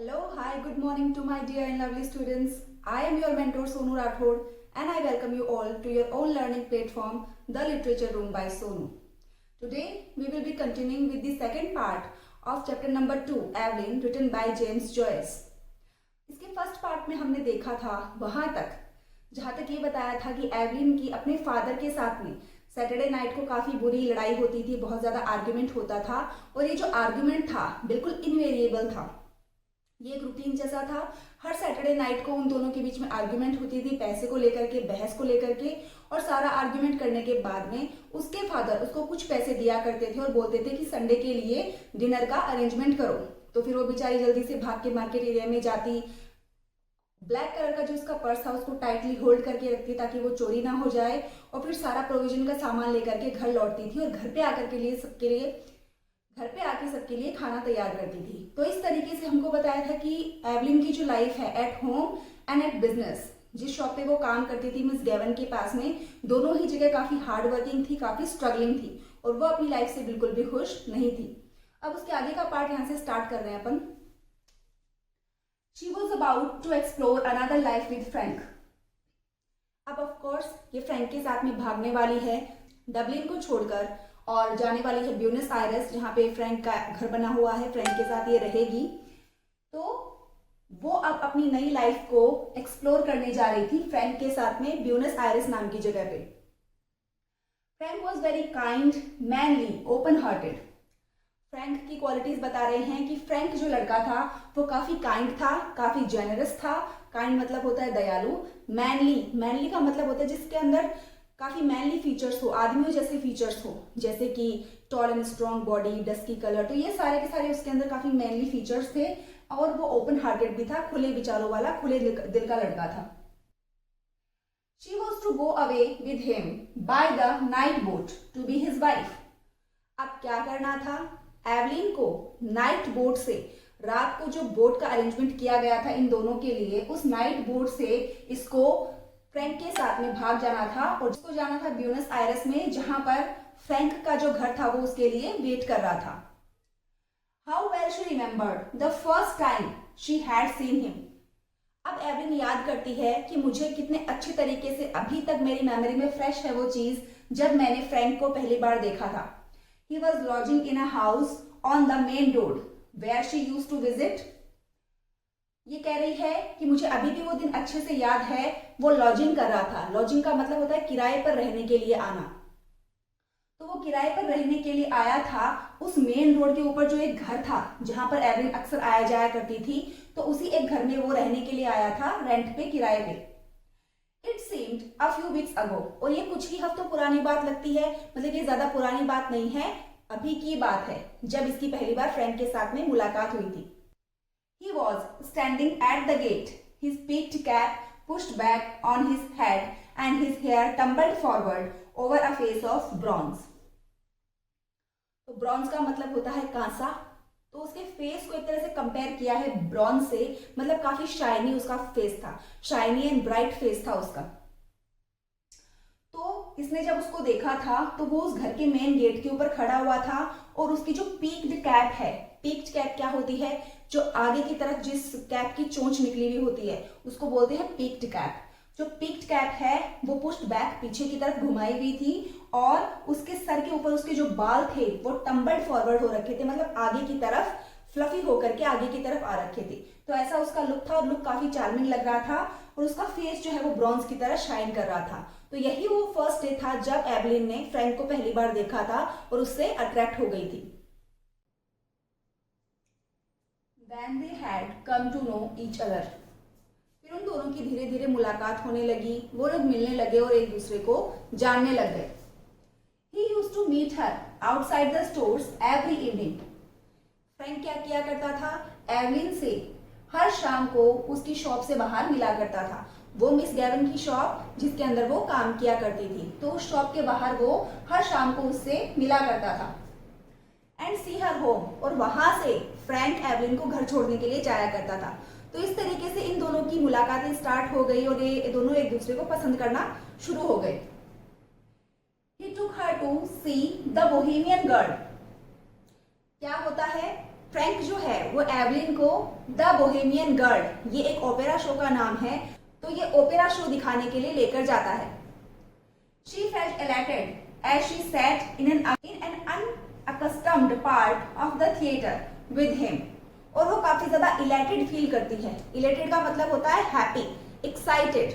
Hello, hi, good morning to my dear and lovely students. I am your mentor Sonu Rathod and I welcome you all to your own learning platform, The Literature Room by Sonu. Today, we will be continuing with the second part of chapter number 2, Evelyn, written by James Joyce. इसके first part में हमने देखा था वहां तक जहां तक ये बताया था कि एवलिन की अपने फादर के साथ में सैटरडे नाइट को काफी बुरी लड़ाई होती थी, बहुत ज्यादा आर्ग्यूमेंट होता था और ये जो आर्ग्यूमेंट था बिल्कुल इनवेरिएबल था। ये एक रूटीन जैसा था। हर सैटरडे नाइट को उन दोनों के बीच में आर्ग्यूमेंट होती थी, पैसे को लेकर के, बहस को लेकर के। और सारा आर्ग्यूमेंट करने के बाद में उसके फादर उसको कुछ पैसे दिया करते थे और बोलते थे कि संडे के लिए डिनर का अरेंजमेंट करो। तो फिर वो बेचारी जल्दी से भाग के मार्केट एरिया में जाती, ब्लैक कलर का जो उसका पर्स था उसको टाइटली होल्ड करके रखती ताकि वो चोरी ना हो जाए, और फिर सारा प्रोविजन का सामान लेकर के घर लौटती थी और घर पे आके सबके लिए खाना तैयार करती थी। तो इस तरीके से हमको बताया था कि एवलिन की जो लाइफ है at home and at business, जिस शॉप पे वो काम करती थी मिस गेवन के पास में, दोनों ही जगह काफी हार्ड वर्किंग थी, काफी स्ट्रगलिंग थी और वो अपनी लाइफ से बिल्कुल भी खुश नहीं थी। अब उसके आगे का पार्ट यहाँ से स्टार्ट कर रहे हैं अपन। She was about to explore another life with Frank. अब ऑफ कोर्स ये फ्रैंक के साथ में भागने वाली है, डबलिन को छोड़कर, और जाने वाली है ब्यूनस आयरेस जहाँ पे फ्रैंक का घर बना हुआ है। फ्रैंक के साथ ये रहेगी। तो वो अब अपनी नई लाइफ को एक्सप्लोर करने जा रही थी फ्रैंक के साथ में ब्यूनस आयरेस नाम की जगह पे। Frank was very kind, manly, open hearted. Frank की क्वालिटीज बता रहे हैं कि फ्रैंक जो लड़का था वो काफी काइंड था, काफी जेनरस था। काइंड मतलब होता है दयालु। मैनली का मतलब होता है जिसके अंदर काफी मैनली फीचर्स हो, आदमियों जैसे फीचर्स हो, जैसे कि tall and strong body, dusky colour. तो ये सारे के सारे उसके अंदर काफी मैनली फीचर्स थे और वो ओपन हार्टेड भी था, खुले विचारों वाला, खुले दिल का लड़का था। She was to go away with him by the night boat to be his wife. अब क्या करना था? एवलिन को नाइट बोट से, रात को जो बोट का अरेंजमेंट किया गया था इन दोनों के लिए, उस नाइट बोट से इसको फ्रैंक के साथ में भाग जाना था और उसको जाना था ब्यूनस आयरेस में, जहां पर फ्रैंक का जो घर था वो उसके लिए वेट कर रहा था। How well she remembered the first time she had seen him. अब एवलिन याद करती है कि मुझे कितने अच्छे तरीके से अभी तक मेरी मेमोरी में फ्रेश है वो चीज जब मैंने फ्रैंक को पहली बार देखा था। He was lodging in a house on the main road where she used to visit. ये कह रही है कि मुझे अभी भी वो दिन अच्छे से याद है, वो लॉजिंग कर रहा था। लॉजिंग का मतलब होता है किराए पर रहने के लिए आना। तो वो किराए पर रहने के लिए आया था उस मेन रोड के ऊपर जो एक घर था जहां पर एवलिन अक्सर आया जाया करती थी, तो उसी एक घर में वो रहने के लिए आया था, रेंट पे, किराए पे। It seemed a few weeks ago, और ये कुछ ही हफ्तों पुरानी बात लगती है, मतलब ये ज्यादा पुरानी बात नहीं है, अभी की बात है जब इसकी पहली बार फ्रैंक के साथ में मुलाकात हुई थी। He was standing at the gate, his peaked cap pushed back on his head and his hair tumbled forward over a face of bronze. तो ब्रॉन्ज का मतलब होता है कांसा। तो उसके फेस को एक तरह से कंपेयर किया है ब्रॉन्ज से, मतलब काफी शाइनी उसका फेस था, शाइनी एंड ब्राइट फेस था उसका। तो इसने जब उसको देखा था तो वो उस घर के मेन गेट के ऊपर खड़ा हुआ था और उसकी जो पीक्ड कैप है, पीक्ड कैप क्या होती है, जो आगे की तरफ जिस कैप की चोंच निकली हुई होती है उसको बोलते हैं पीक्ड कैप। जो पीक्ड कैप है वो पुश्ड बैक, पीछे की तरफ घुमाई हुई थी और उसके सर के ऊपर उसके जो बाल थे वो टम्बल्ड फॉरवर्ड हो रखे थे, मतलब आगे की तरफ फ्लफी होकर के आगे की तरफ आ रखे थे। तो ऐसा उसका लुक था और लुक काफी चार्मिंग लग रहा था और उसका फेस जो है वो ब्रॉन्ज की तरह शाइन कर रहा था। तो यही वो फर्स्ट डे था जब एवलिन ने फ्रैंक को पहली बार देखा था और उससे अट्रैक्ट हो गई थी। When they had come to know each other, फिर उन दोनों की धीरे धीरे मुलाकात होने लगी, वो लोग मिलने लगे और एक दूसरे को जानने लग गए। He used to meet her outside the stores every evening. Frank क्या किया करता था, एवलिन से हर शाम को उसकी शॉप से बाहर मिला करता था। वो मिस गेवन की शॉप जिसके अंदर वो काम किया करती थी, तो उस शॉप के बाहर वो हर शाम को उससे मिला करता था। एंड सी हर होम, और वहां से फ्रैंक एवलिन को घर छोड़ने के लिए जाया करता था। तो इस तरीके से इन दोनों की मुलाकातें स्टार्ट हो गई और ये दोनों एक दूसरे को पसंद करना शुरू हो गए। He took her to see the Bohemian Girl. क्या होता है फ्रैंक जो है वो एवलिन को द बोहेमियन गर्ल, ये एक ओपेरा शो का नाम है, तो ये ओपेरा शो दिखाने के लिए लेकर जाता है। She felt elated as she sat in an unaccustomed part of the theatre with him, और वो काफी ज्यादा इलेटेड फील करती है। इलेटेड का मतलब होता है हैप्पी, एक्साइटेड,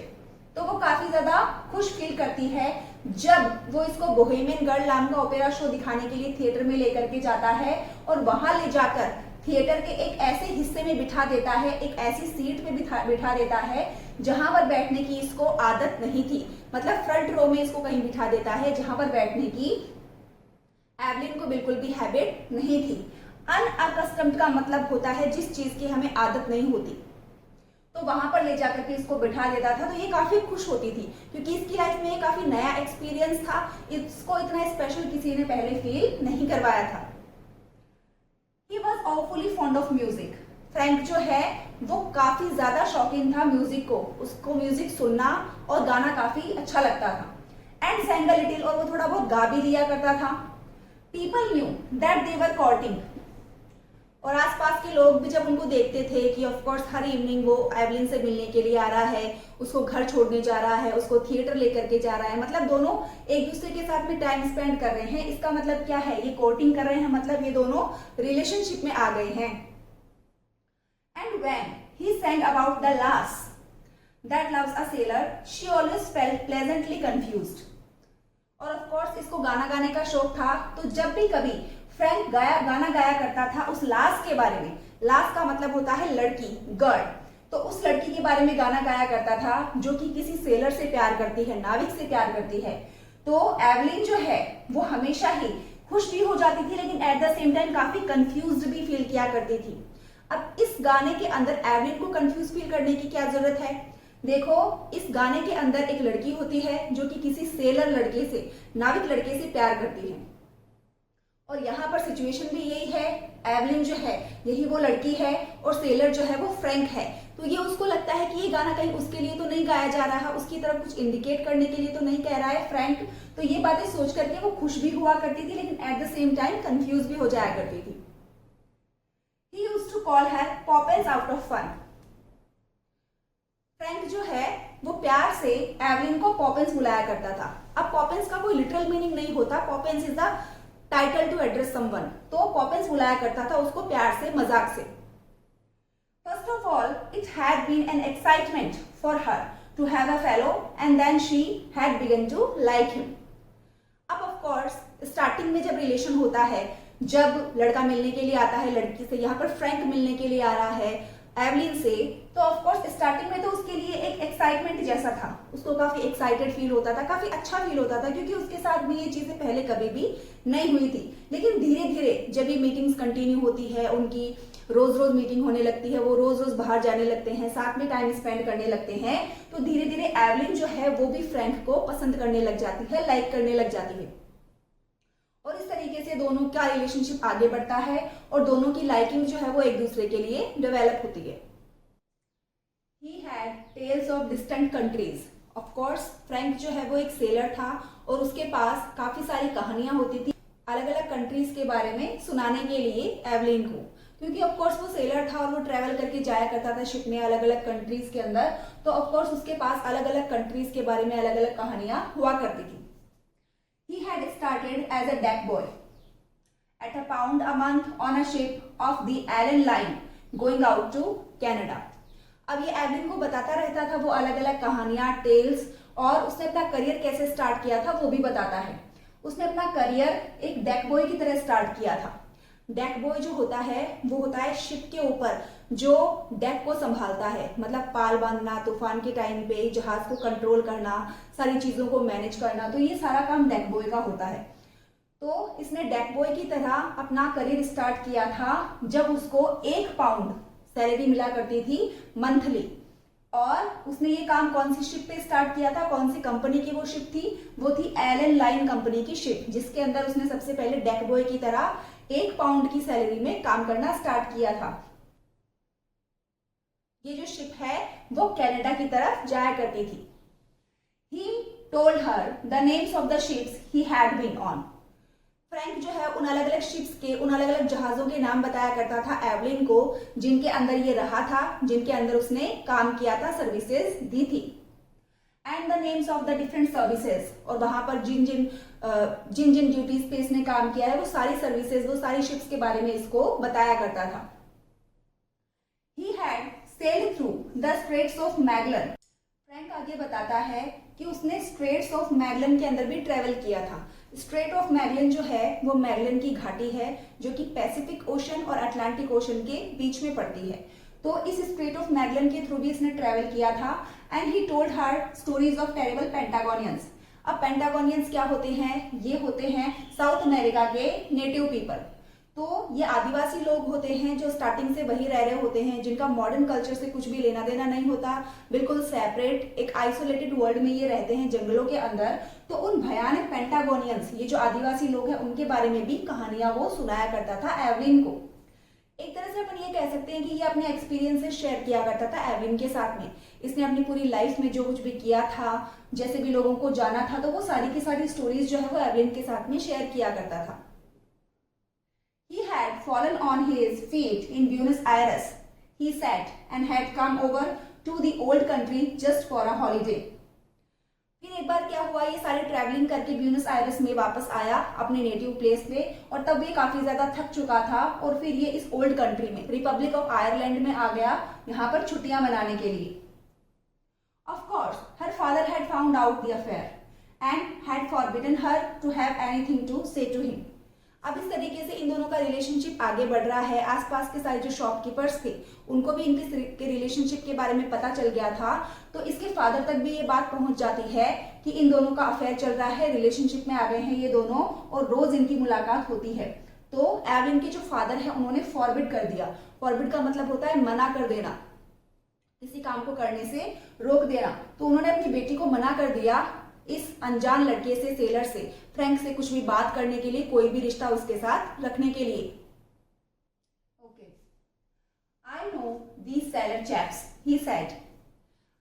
तो वो काफी ज्यादा खुश फील करती है जब वो इसको बोहेमियन गर्ल नाम का ओपेरा शो दिखाने के लिए थिएटर में लेकर के जाता है, और वहां ले जाकर थिएटर के एक ऐसे हिस्से में बिठा देता है, एक ऐसी सीट पे बिठा देता है जहां पर बैठने की इसको आदत नहीं थी। मतलब फ्रंट रो में इसको कहीं बिठा देता है जहां पर बैठने की एवलिन को बिल्कुल भी हैबिट नहीं थी। अनअकस्टम्ड का मतलब होता है जिस चीज की हमें आदत नहीं होती, तो वहां पर ले जाकर के इसको बिठा देता था। तो ये काफी खुश होती थी क्योंकि इसकी लाइफ में ये काफी नया एक्सपीरियंस था, इसको इतना स्पेशल किसी ने पहले फील नहीं करवाया था। He was awfully fond of music. Frank जो है वो काफी ज्यादा शौकीन था म्यूजिक को, उसको म्यूजिक सुनना और गाना काफी अच्छा लगता था। एंड sang a little, और वो थोड़ा बहुत गा भी लिया करता था। People knew that they were courting, और आसपास के लोग भी जब उनको देखते थे कि ऑफ कोर्स हर इवनिंग वो एवलिन से मिलने के लिए आ रहा है, उसको घर छोड़ने जा रहा है, उसको थिएटर लेकर के जा रहा है, मतलब दोनों एक दूसरे के साथ में टाइम स्पेंड कर रहे हैं। इसका मतलब क्या है, ये कोर्टिंग कर रहे हैं, मतलब ये दोनों रिलेशनशिप में आ गए हैं। And when he sang about the lass that loves a sailor, she always felt pleasantly confused. और ऑफ कोर्स इसको गाना गाने का शौक था, तो जब भी कभी फ्रैंक गाना गाया करता था उस लास के बारे में, लास का मतलब होता है लड़की, गर्ल, तो उस लड़की के बारे में गाना गाया करता था जो कि किसी सेलर से प्यार करती है, नाविक से प्यार करती है। तो एवलिन जो है वो हमेशा ही खुश भी हो जाती थी, लेकिन एट द सेम टाइम काफी कंफ्यूज्ड भी फील किया करती थी। अब इस गाने के अंदर एवलिन को कंफ्यूज फील करने की क्या जरूरत है? देखो, इस गाने के अंदर एक लड़की होती है जो कि किसी सेलर लड़के से, नाविक लड़के से प्यार करती है, और यहाँ पर सिचुएशन भी यही है। एवलिन जो है यही वो लड़की है और सेलर जो है वो फ्रैंक है। तो ये उसको लगता है कि ये गाना कहीं उसके लिए तो नहीं गाया जा रहा है, उसकी तरफ कुछ इंडिकेट करने के लिए तो नहीं कह रहा है फ्रैंक। तो ये बातें सोच करके वो खुश भी हुआ करती थी, लेकिन at the same time confuse भी हो जाया करती थी। He used to call her Poppins out of fun. Frank जो है वो प्यार से एवलिन को पॉपिंस बुलाया करता था। अब पॉपिंस का कोई लिटरल मीनिंग नहीं होता, Poppins is the title to address someone, तो पॉपिंस बुलाया करता था उसको प्यार से, मजाक से। First of all it had been an excitement for her to have a fellow and then she had begun to like him. अब ऑफ कोर्स स्टार्टिंग में जब रिलेशन होता है, जब लड़का मिलने के लिए आता है लड़की से, यहाँ पर फ्रैंक मिलने के लिए आ रहा है एवलिन से, तो ऑफ कोर्स स्टार्टिंग में तो उसके लिए एक एक्साइटमेंट जैसा था, उसको काफी एक्साइटेड फील होता था, काफी अच्छा फील होता था, क्योंकि उसके साथ में ये चीजें पहले कभी भी नहीं हुई थी। लेकिन धीरे धीरे जब ये मीटिंग्स कंटिन्यू होती है, उनकी रोज रोज मीटिंग होने लगती है, वो रोज रोज बाहर जाने लगते हैं, साथ में टाइम स्पेंड करने लगते हैं, तो धीरे धीरे एवलिन जो है वो भी फ्रैंक को पसंद करने लग जाती है, लाइक करने लग जाती है, और इस तरीके से दोनों का रिलेशनशिप आगे बढ़ता है और दोनों की लाइकिंग जो है वो एक दूसरे के लिए डेवलप होती है। He had tales of distant countries. Of course, Frank जो है वो एक सेलर था और उसके पास काफी सारी कहानियां होती थी अलग अलग कंट्रीज के बारे में सुनाने के लिए एवलिन को, क्योंकि ऑफ कोर्स वो सेलर था और वो ट्रेवल करके जाया करता था शिप में अलग अलग कंट्रीज के अंदर, तो ऑफ कोर्स उसके पास अलग अलग कंट्रीज के बारे में अलग अलग कहानियां हुआ करती थी। He had started as a deck boy at £1 a month on a ship of the Allen Line going out to Canada. अब ये एवलिन को बताता रहता था वो अलग अलग कहानियां, टेल्स, और उसने अपना करियर कैसे स्टार्ट किया था वो भी बताता है। उसने अपना करियर एक डेक बॉय की तरह स्टार्ट किया था। डेक बॉय जो होता है वो होता है शिप के ऊपर जो डेक को संभालता है, मतलब पाल बांधना, तूफान के टाइम पे जहाज को कंट्रोल करना, सारी चीजों को मैनेज करना, तो ये सारा काम डेक बॉय का होता है। तो इसने डेक बॉय की तरह अपना करियर स्टार्ट किया था जब उसको £1 सैलरी मिला करती थी मंथली, और उसने ये काम कौन सी शिप पे स्टार्ट किया था, कौन सी कंपनी की वो शिप थी, वो थी एलन लाइन कंपनी की शिप, जिसके अंदर उसने सबसे पहले डेक बॉय की तरह £1 की सैलरी में काम करना स्टार्ट किया था। ये जो शिप है वो कनाडा की तरफ जाया करती थी। He told her the names of the ships he had been on. Frank जो है उन अलग अलग शिप्स के, उन अलग अलग जहाजों के नाम बताया करता था एवलिन को, जिनके अंदर ये रहा था, जिनके अंदर उसने काम किया था, सर्विसेज दी थी, and the names of the different services, और वहां पर जिन जिन ड्यूटीज पे इसने काम किया है वो सारी सर्विसेज, वो सारी शिप्स के बारे में इसको बताया करता था। He had sailed through the straits of Magellan. Frank आगे बताता है कि उसने स्ट्रेट्स ऑफ मैगलन के अंदर भी ट्रेवल किया था। स्ट्रेट ऑफ मैगलन जो है वो मैगलन की घाटी है जो कि पैसिफिक ओशन और अटलांटिक ओशन के बीच में पड़ती है। तो इस स्ट्रेट ऑफ मैगलन के थ्रू भी इसने ट्रेवल किया था। And he told her stories of terrible Patagonians. अब पेंटागोनियंस क्या होते हैं? ये होते हैं साउथ अमेरिका के नेटिव पीपल। तो ये आदिवासी लोग होते हैं जो स्टार्टिंग से वही रह रहे होते हैं, जिनका मॉडर्न कल्चर से कुछ भी लेना देना नहीं होता, बिल्कुल सेपरेट एक आइसोलेटेड वर्ल्ड में ये रहते हैं जंगलों के अंदर। तो उन भयानक पेंटागोनियंस, ये जो आदिवासी लोग हैं, उनके बारे में भी कहानियां वो सुनाया करता था एवलिन को। एक तरह से अपन ये कह सकते हैं कि ये अपने एक्सपीरियंसेस शेयर किया करता था एवलिन के साथ में। इसने अपनी पूरी लाइफ में जो कुछ भी किया था, जैसे भी लोगों को जाना था, तो वो सारी की सारी स्टोरीज जो है वो एवलिन के साथ में शेयर किया करता था। He had fallen on his feet in Buenos Aires, he said, and had come over to the old country just for a holiday. फिर एक बार क्या हुआ, ये सारे ट्रैवलिंग करके ब्यूनस आयरस में वापस आया अपने नेटिव प्लेस पे, और तब ये काफी ज्यादा थक चुका था, और फिर ये इस ओल्ड कंट्री में, रिपब्लिक ऑफ आयरलैंड में आ गया, यहाँ पर छुट्टियां मनाने के लिए। Of course, her father had found out the affair and had forbidden her to have anything to say to him. अब इस तरीके से इन दोनों का रिलेशनशिप आगे बढ़ रहा है। आसपास के सारे जो शॉपकीपर्स थे उनको भी इनके रिलेशनशिप के बारे में पता चल गया था। तो इसके फादर तक भी ये बात पहुंच जाती है कि इन दोनों का अफेयर चल रहा है, रिलेशनशिप में आ गए हैं ये दोनों, और रोज इनकी मुलाकात होती है। तो एवलिन के जो फादर है उन्होंने फॉरबिड कर दिया। फॉरबिड का मतलब होता है मना कर देना, किसी काम को करने से रोक देना। तो उन्होंने अपनी बेटी को मना कर दिया इस अनजान लड़के से, सेलर से, फ्रैंक से कुछ भी बात करने के लिए, कोई भी रिश्ता उसके साथ रखने के लिए। Okay, I know these seller chaps, he said.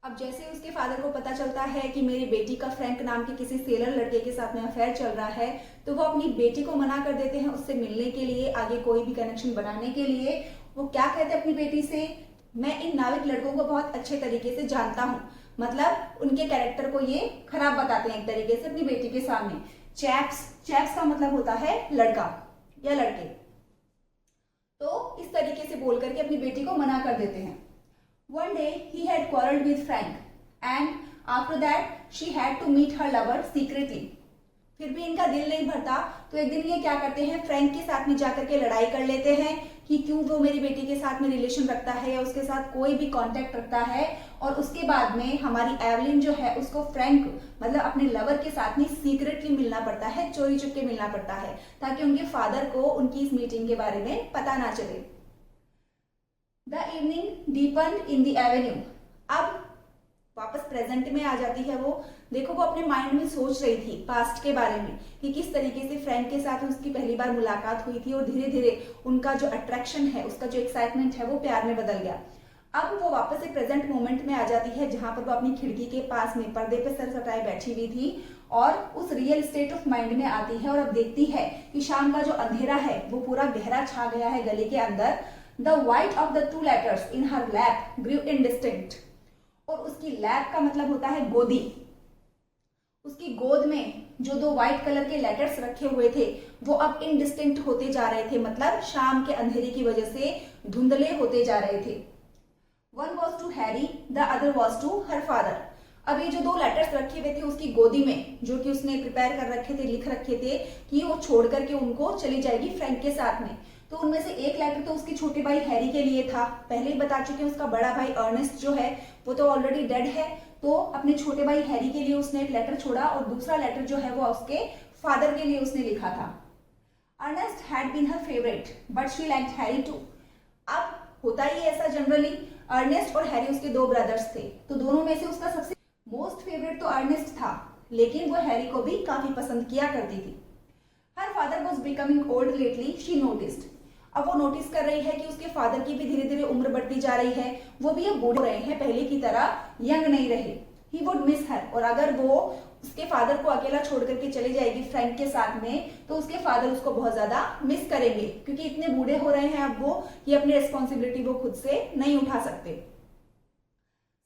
अब जैसे उसके फादर को पता चलता है कि मेरी बेटी का फ्रैंक नाम के किसी सेलर लड़के के साथ में अफेयर चल रहा है, तो वो अपनी बेटी को मना कर देते हैं उससे मिलने के लिए, आगे कोई भी कनेक्शन बनाने के लिए। वो क्या कहते हैं अपनी बेटी से? मैं इन नाविक लड़कों को बहुत अच्छे तरीके से जानता हूँ, मतलब उनके कैरेक्टर को ये खराब बताते हैं एक तरीके से अपनी बेटी के सामने। चैप्स, चैप्स का मतलब होता है लड़का या लड़के। तो इस तरीके से बोल करके अपनी बेटी को मना कर देते हैं। One day he had quarrelled with Frank and after that she had to meet her lover secretly. फिर भी इनका दिल नहीं भरता, तो एक दिन ये क्या करते हैं, फ्रैंक के साथ में जाकर के लड़ाई कर लेते हैं कि क्यों वो मेरी बेटी के साथ में रिलेशन रखता है या उसके साथ कोई भी कांटेक्ट रखता है। और उसके बाद में हमारी एवलिन जो है उसको फ्रैंक मतलब अपने लवर के साथ में सीक्रेटली मिलना पड़ता है, चोरी चुपके मिलना पड़ता है, ताकि उनके फादर को उनकी इस मीटिंग के बारे में पता ना चले। The evening deepened in the avenue. अब वापस प्रेजेंट में आ जाती है वो। देखो, वो अपने माइंड में सोच रही थी पास्ट के बारे में कि किस तरीके से फ्रैंक के साथ उसकी पहली बार मुलाकात हुई थी, और धीरे धीरे उनका जो अट्रैक्शन है, उसका जो एक्साइटमेंट है वो प्यार में बदल गया। अब वो वापस एक प्रेजेंट मोमेंट में आ जाती है जहां पर वो अपनी खिड़की के पास में पर्दे पे सर सटाए बैठी हुई थी, और उस रियल स्टेट ऑफ माइंड में आती है और अब देखती है कि शाम का जो अंधेरा है वो पूरा गहरा छा गया है गले के अंदर। The white of the 2 letters in her lap grew indistinct. और उसकी लैप का मतलब होता है गोदी। उसकी गोद में जो 2 व्हाइट कलर के लेटर्स रखे हुए थे वो अब इनडिस्टिंक्ट होते जा रहे थे, मतलब शाम के अंधेरे की वजह से धुंधले होते जा रहे थे। One was to Harry, the other was to her father. अब ये जो 2 लेटर्स रखे हुए थे उसकी गोदी में, जो कि उसने प्रिपेयर कर रखे थे, लिख रखे थे कि वो छोड़ करके उनको चली जाएगी फ्रैंक के साथ में। तो उनमें से एक लेटर तो उसके छोटे भाई हैरी के लिए था, पहले ही बता चुके हैं। उसका बड़ा भाई अर्नेस्ट जो है वो तो ऑलरेडी डेड है, तो अपने छोटे भाई हैरी के लिए उसने एक लेटर छोड़ा, और दूसरा लेटर जो है वो उसके फादर के लिए उसने लिखा था। Ernest had been her favourite but she liked Harry too. अब होता ही ऐसा जनरली, अर्नेस्ट और हैरी उसके 2 ब्रदर्स थे, तो दोनों में से उसका सबसे मोस्ट फेवरेट तो अर्नेस्ट था, लेकिन वो हैरी को भी काफी पसंद किया करती थी। Her father was becoming old lately, she noticed. अब वो नोटिस कर रही है कि उसके फादर की भी धीरे धीरे उम्र बढ़ती जा रही है, वो भी अब बूढ़े हो रहे हैं, पहले की तरह यंग नहीं रहे। ही वुड मिस हर, और अगर वो उसके फादर को अकेला छोड़ करके चली जाएगी फ्रैंक के साथ में, तो उसके फादर उसको बहुत ज्यादा मिस करेंगे, क्योंकि इतने बूढ़े हो रहे हैं अब वो कि अपनी रिस्पॉन्सिबिलिटी वो खुद से नहीं उठा सकते।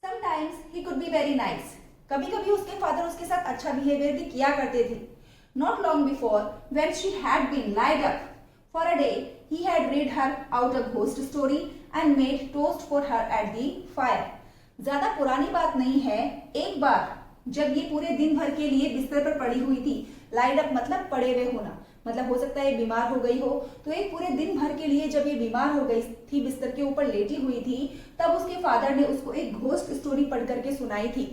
Sometimes he could be very nice, कभी कभी उसके फादर उसके साथ अच्छा बिहेवियर भी किया करते थे। Not long before when she had been laid up for a day, he had read her out a ghost story and made toast for her at the fire। ज्यादा पुरानी बात नहीं है, एक बार जब ये पूरे दिन भर के लिए बिस्तर पर पड़ी हुई थी, लाइड अप मतलब पड़े हुए होना, मतलब हो सकता है ये बीमार हो गई हो, तो एक पूरे दिन भर के लिए जब ये बीमार हो गई थी, बिस्तर के ऊपर लेटी हुई थी, तब उसके फादर ने उसको एक घोस्ट स्टोरी पढ़ करके सुनाई थी,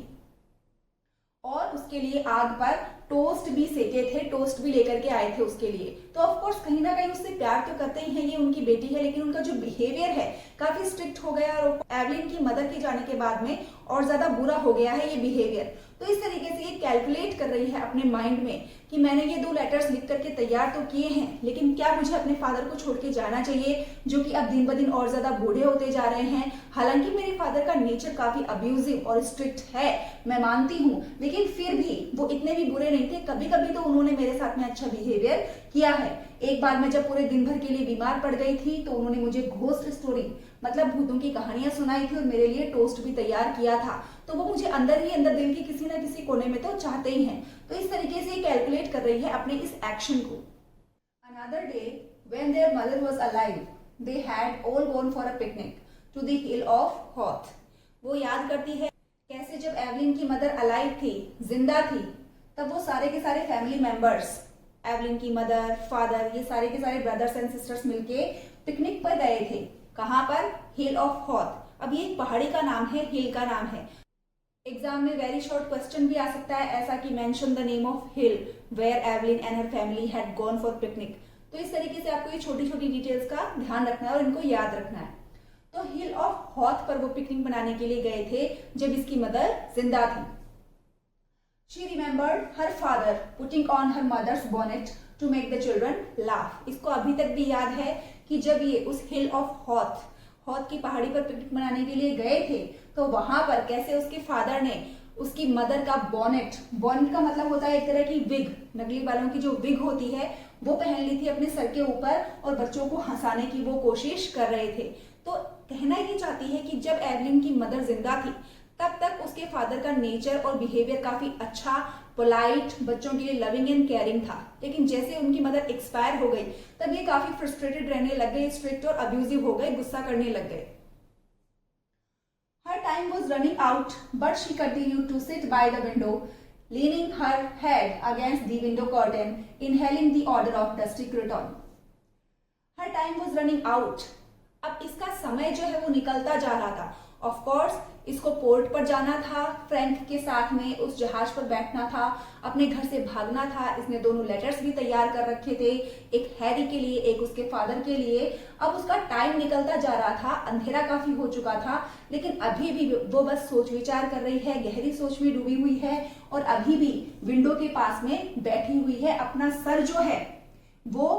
और उसके लिए आग पर टोस्ट भी सेके थे, टोस्ट भी लेकर के आए थे उसके लिए। तो ऑफ कोर्स कहीं ना कहीं उससे प्यार तो करते ही हैं, ये उनकी बेटी है, लेकिन उनका जो बिहेवियर है काफी स्ट्रिक्ट हो गया, और एवलिन की मदर के जाने के बाद में और ज्यादा बुरा हो गया है ये बिहेवियर। तो इस तरीके से ये कैलकुलेट कर रही है अपने माइंड में कि मैंने ये 2 लेटर्स लिख करके तैयार तो किए हैं, लेकिन क्या मुझे अपने फादर को छोड़ के जाना चाहिए, जो कि अब दिन ब दिन और ज्यादा बूढ़े होते जा रहे हैं। हालांकि मेरे फादर का नेचर काफी अब्यूजिव और स्ट्रिक्ट है, मैं मानती हूँ, लेकिन फिर भी वो इतने भी बुरे नहीं थे, कभी कभी तो उन्होंने मेरे साथ में अच्छा बिहेवियर किया है। एक बार मैं जब पूरे दिन भर के लिए बीमार पड़ गई थी, तो उन्होंने मुझे घोस्ट स्टोरी मतलब भूतों की कहानियां सुनाई थी, और मेरे लिए टोस्ट भी तैयार किया था। तो वो मुझे अंदर ही अंदर दिल के किसी ना किसी कोने में तो चाहते ही हैं। तो इस तरीके से कैलकुलेट कर रही है अपने इस एक्शन को। Another day when their mother was alive, they had all gone for a picnic to the hill of Hoth। वो याद करती है कैसे जब एवलिन की मदर अलाइव थी, जिंदा थी, तब वो सारे के सारे फैमिली मेंबर्स, एवलिन की मदर, फादर, ये सारे के सारे ब्रदर्स एंड सिस्टर्स मिलके पिकनिक पर गए थे। कहाँ पर? हिल ऑफ हॉथ। अब ये एक पहाड़ी का नाम है, हिल का नाम है। एग्जाम में वेरी शॉर्ट क्वेश्चन भी आ सकता है ऐसा कि mention the name of hill where Evelyn and her family had gone for picnic. तो इस तरीके से आपको ये छोटी छोटी डिटेल्स का ध्यान रखना है और इनको याद रखना है। तो हिल ऑफ हॉथ पर वो पिकनिक बनाने के लिए गए थे जब इसकी मदर जिंदा थी। She remembered her father putting on her mother's bonnet to make the children laugh। इसको अभी तक भी याद है कि जब ये उस हिल ऑफ हॉथ की पहाड़ी पर पिकनिक मनाने के लिए गए थे, तो वहां पर कैसे उसके फादर ने उसकी मदर का बॉनेट का मतलब होता है एक तरह की विग, नकली बालों की जो विग होती है वो पहन ली थी अपने सर के ऊपर, और बच्चों को हंसाने की वो कोशिश कर रहे थे। तो कहना ये चाहती है कि जब एवलिन की मदर जिंदा थी, तब तक उसके फादर का नेचर और बिहेवियर काफी अच्छा, पोलाइट, बच्चों के लिए लविंग एंड केयरिंग था। लेकिन जैसे उनकी मदर एक्सपायर हो गई, तब ये काफी फ्रस्ट्रेटेड रहने लग गए, स्ट्रिक्ट और अब्यूजिव हो गए, गुस्सा करने लग गए। Her time was running out, but she continued to sit by the window, leaning her head against the window curtain, inhaling the odor of dusty cretonne। Her time was running out। अब इसका समय जो है वो निकलता जा रहा था। ऑफ कोर्स इसको पोर्ट पर जाना था, फ्रैंक के साथ में उस जहाज पर बैठना था, अपने घर से भागना था। इसने दोनों लेटर्स भी तैयार कर रखे थे, एक हैरी के लिए, एक उसके फादर के लिए। अब उसका टाइम निकलता जा रहा था, अंधेरा काफी हो चुका था, लेकिन अभी भी वो बस सोच विचार कर रही है, गहरी सोच में डूबी हुई है, और अभी भी विंडो के पास में बैठी हुई है। अपना सर जो है वो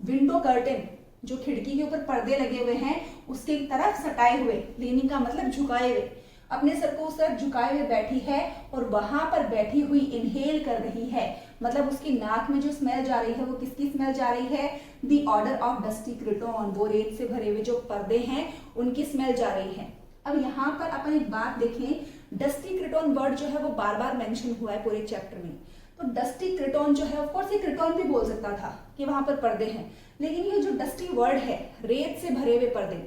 विंडो कर्टेन, जो खिड़की के ऊपर पर्दे लगे हुए हैं, उसके तरफ सटाए हुए, लीनिंग का मतलब झुकाए हुए, अपने सर को उस तरफ झुकाए हुए बैठी है, और वहां पर बैठी हुई इनहेल कर रही है। मतलब उसकी नाक में जो स्मेल जा रही है वो किसकी स्मेल जा रही है? द ऑर्डर ऑफ डस्टी क्रिटॉन, वो रेत से भरे हुए जो पर्दे हैं उनकी स्मेल जा रही है। अब यहाँ पर अपन एक बात देखें, डस्टी क्रिटॉन वर्ड जो है वो बार बार मेंशन हुआ है पूरे चैप्टर में। तो डस्टी क्रिटॉन जो है, ऑफ कोर्स ये क्रिटॉन भी बोल सकता था कि वहां पर पर्दे हैं, लेकिन ये जो डस्टी वर्ड है, रेत से भरे हुए पर्दे,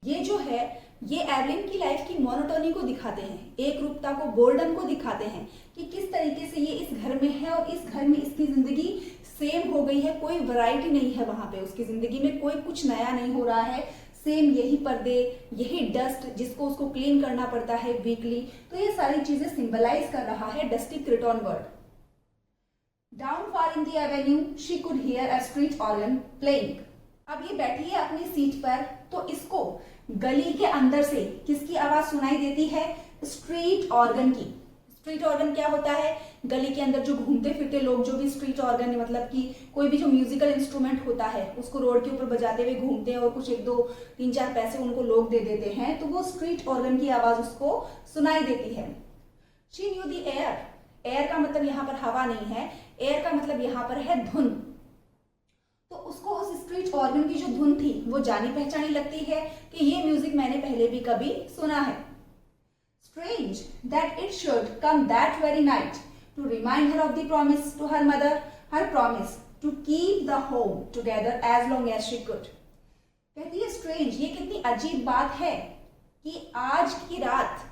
ये जो है ये एवलिन की लाइफ की मोनोटोनी को दिखाते हैं, एक रूपता को, बोर्डम को दिखाते हैं कि किस तरीके से ये इस घर में है और इस घर में इसकी जिंदगी सेम हो गई है, कोई वैरायटी नहीं है वहां पे, उसकी जिंदगी में कोई कुछ नया नहीं हो रहा है, सेम यही पर्दे, यही डस्ट जिसको उसको क्लीन करना पड़ता है वीकली। तो ये सारी चीजें सिंबलाइज कर रहा है dusty cretonne word. Down far in the avenue she could hear a street organ playing. अब ये बैठी है अपनी सीट पर, तो इसको गली के अंदर से किसकी आवाज सुनाई देती है? स्ट्रीट ऑर्गन की। स्ट्रीट ऑर्गन क्या होता है? गली के अंदर जो घूमते फिरते लोग, जो भी स्ट्रीट ऑर्गन मतलब कि कोई भी जो म्यूजिकल इंस्ट्रूमेंट होता है उसको रोड के ऊपर बजाते हुए घूमते हैं, और कुछ 1 2 3 4 पैसे उनको लोग दे देते हैं, तो वो स्ट्रीट ऑर्गन की आवाज उसको सुनाई देती है। She knew the air, air का मतलब यहाँ पर हवा नहीं है, एयर का मतलब यहाँ पर है धुन। तो उसको उस स्ट्रीट ऑर्गन की जो धुन थी वो जानी पहचानी लगती है कि ये म्यूजिक मैंने पहले भी कभी सुना है। Strange that it should come that very night to remind her of the promise to her mother, her promise to keep the home together as long as she could. कहती है स्ट्रेंज, ये कितनी अजीब बात है कि आज की रात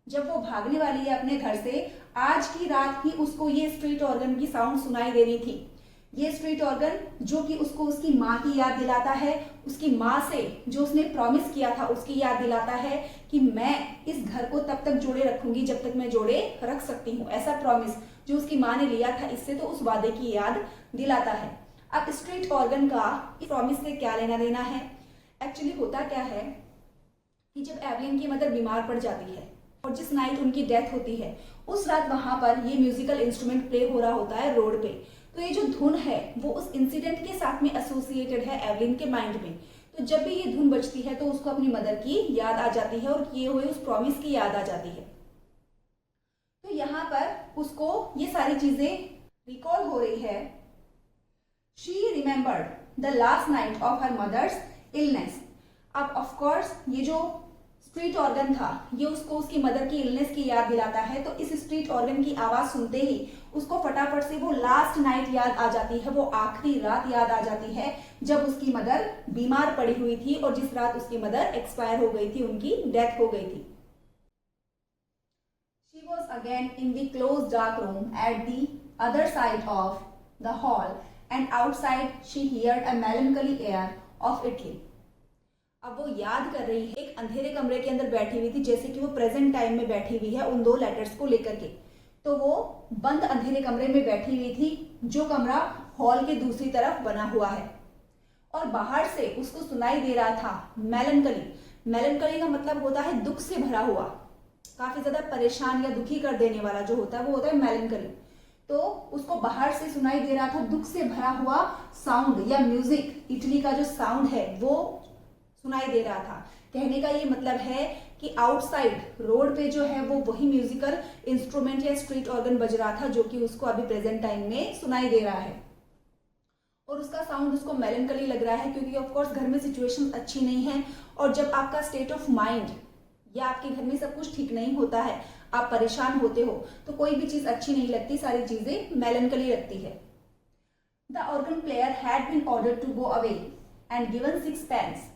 जब वो भागने वाली है अपने घर से, आज की रात ही उसको ये स्ट्रीट ऑर्गन की साउंड सुनाई दे रही थी। ये स्ट्रीट ऑर्गन जो कि उसको उसकी माँ की याद दिलाता है, उसकी माँ से जो उसने प्रॉमिस किया था उसकी याद दिलाता है कि मैं इस घर को तब तक जोड़े रखूंगी जब तक मैं जोड़े रख सकती हूँ। ऐसा प्रॉमिस जो उसकी माँ ने लिया था, इससे तो उस वादे की याद दिलाता है। अब स्ट्रीट ऑर्गन का इस प्रॉमिस से क्या लेना देना है? एक्चुअली होता क्या है कि जब एवलिन की मदर बीमार पड़ जाती है और जिस नाइट उनकी डेथ होती है उस रात वहां पर ये म्यूजिकल इंस्ट्रूमेंट प्ले हो रहा होता है रोड पे। तो ये जो धुन है वो उस इंसिडेंट के साथ में एसोसिएटेड है एवलिन के माइंड में। तो जब भी ये धुन बजती है तो उसको अपनी मदर की याद आ जाती है और किए हुए उस प्रॉमिस की याद आ जाती है। तो यहाँ पर उसको ये सारी चीजें रिकॉल हो रही है। She remembered the last night of her mother's illness. अब ऑफ कोर्स ये जो स्ट्रीट ऑर्गन था ये उसको उसकी मदर की इलनेस की याद दिलाता है। तो इस स्ट्रीट ऑर्गन की आवाज सुनते ही उसको फटाफट से वो लास्ट नाइट याद आ जाती है, वो आखिरी रात याद आ जाती है जब उसकी मदर बीमार पड़ी हुई थी और जिस रात उसकी मदर एक्सपायर हो गई थी, उनकी डेथ हो गई थी। She was again in the closed dark room at the other side of the hall and outside she heard a melancholy air of Italy. अब वो याद कर रही है एक अंधेरे कमरे के अंदर बैठी हुई थी, जैसे कि वो प्रेजेंट टाइम में बैठी हुई है उन दो लेटर्स को लेकर के। तो वो बंद अंधेरे कमरे में बैठी हुई थी जो कमरा हॉल के दूसरी तरफ बना हुआ है और बाहर से उसको सुनाई दे रहा था मेलनकली। मेलनकली का मतलब होता है दुख से भरा हुआ, काफी ज्यादा परेशान या दुखी कर देने वाला जो होता है वो होता है मेलनकली। तो उसको बाहर से सुनाई दे रहा था दुख से भरा हुआ साउंड या म्यूजिक, इटली का जो साउंड है वो सुनाई दे रहा था। कहने का ये मतलब है कि आउटसाइड रोड पे जो है वो वही म्यूजिकल इंस्ट्रूमेंट या स्ट्रीट ऑर्गन बज रहा था जो कि उसको अभी प्रेजेंट टाइम में सुनाई दे रहा है और उसका साउंड उसको मेलनकली लग रहा है क्योंकि ऑफ कोर्स घर में सिचुएशन अच्छी नहीं है और जब आपका स्टेट ऑफ माइंड या आपके घर में सब कुछ ठीक नहीं होता है, आप परेशान होते हो तो कोई भी चीज अच्छी नहीं लगती, सारी चीजें मेलनकली लगती है। The organ player had been ordered to go away and given 6 pence।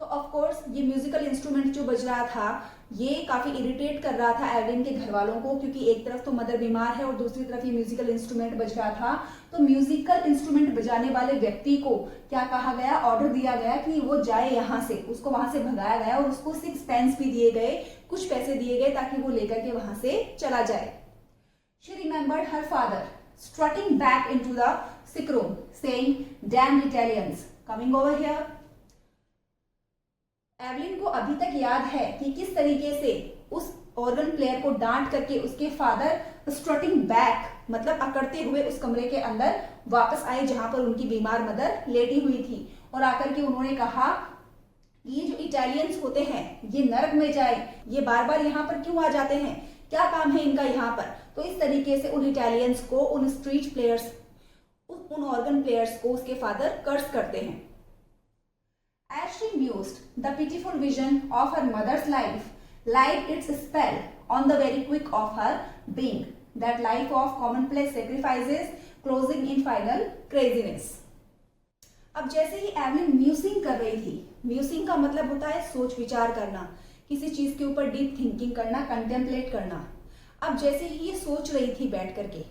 तो ऑफ कोर्स ये म्यूजिकल इंस्ट्रूमेंट जो बज रहा था ये काफी इरिटेट कर रहा था एवलिन के घर वालों को, क्योंकि एक तरफ तो मदर बीमार है और दूसरी तरफ ये म्यूजिकल इंस्ट्रूमेंट बज रहा था। तो म्यूजिकल इंस्ट्रूमेंट बजाने वाले व्यक्ति को क्या कहा गया, ऑर्डर दिया गया कि वो जाए यहाँ से, उसको वहां से भगाया गया और उसको 6 pence भी दिए गए, कुछ पैसे दिए गए ताकि वो लेकर के वहां से चला जाए। She remembered her father strutting back into the sick room saying, "Damn Italians coming over here." Evelyn को अभी तक याद है कि किस तरीके से उस ऑर्गन प्लेयर को डांट करके उसके फादर स्ट्रटिंग बैक मतलब अकड़ते हुए उस कमरे के अंदर वापस आए जहां पर उनकी बीमार मदर लेटी हुई थी और आकर के उन्होंने कहा ये जो इटालियंस होते हैं ये नरक में जाए, ये बार बार यहाँ पर क्यों आ जाते हैं, क्या काम है इनका यहाँ पर। तो इस तरीके से उन इटालियंस को, उन स्ट्रीट प्लेयर्स, उन ऑर्गन प्लेयर्स को उसके फादर कर्स करते हैं। As she mused, the pitiful vision of her mother's life laid its spell on the very quick of her being, that life of commonplace sacrifices closing in final craziness. अब जैसे ही Evelyn म्यूसिंग कर रही थी, म्यूसिंग का मतलब होता है सोच विचार करना, किसी चीज के ऊपर डीप थिंकिंग करना, कंटेम्पलेट करना। अब जैसे ही ये सोच रही थी बैठ करके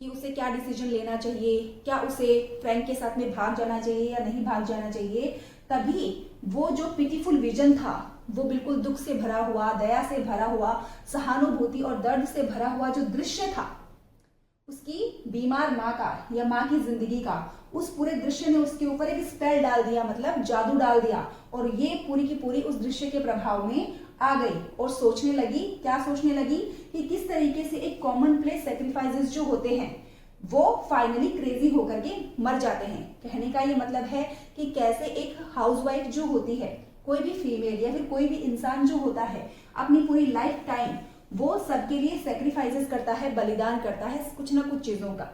कि उसे क्या डिसीजन लेना चाहिए, क्या उसे फ्रेंड के साथ में भाग जाना चाहिए या नहीं भाग जाना चाहिए, तभी वो जो पिटीफुल विजन था वो बिल्कुल दुख से भरा हुआ, दया से भरा हुआ, सहानुभूति और दर्द से भरा हुआ जो दृश्य था उसकी बीमार माँ का या माँ की जिंदगी का, उस पूरे दृश्य ने उसके ऊपर एक स्पेल डाल दिया, मतलब जादू डाल दिया और ये पूरी की पूरी उस दृश्य के प्रभाव में आ गई और सोचने लगी। क्या सोचने लगी कि किस तरीके से एक कॉमन प्लेस सेक्रीफाइसेस जो होते हैं वो फाइनली क्रेजी होकर के मर जाते हैं। कहने का ये मतलब है कि कैसे एक हाउसवाइफ जो होती है, कोई भी फीमेल या फिर कोई भी इंसान जो होता है अपनी पूरी लाइफ टाइम वो सबके लिए सेक्रीफाइसेस करता है, बलिदान करता है कुछ ना कुछ चीजों का।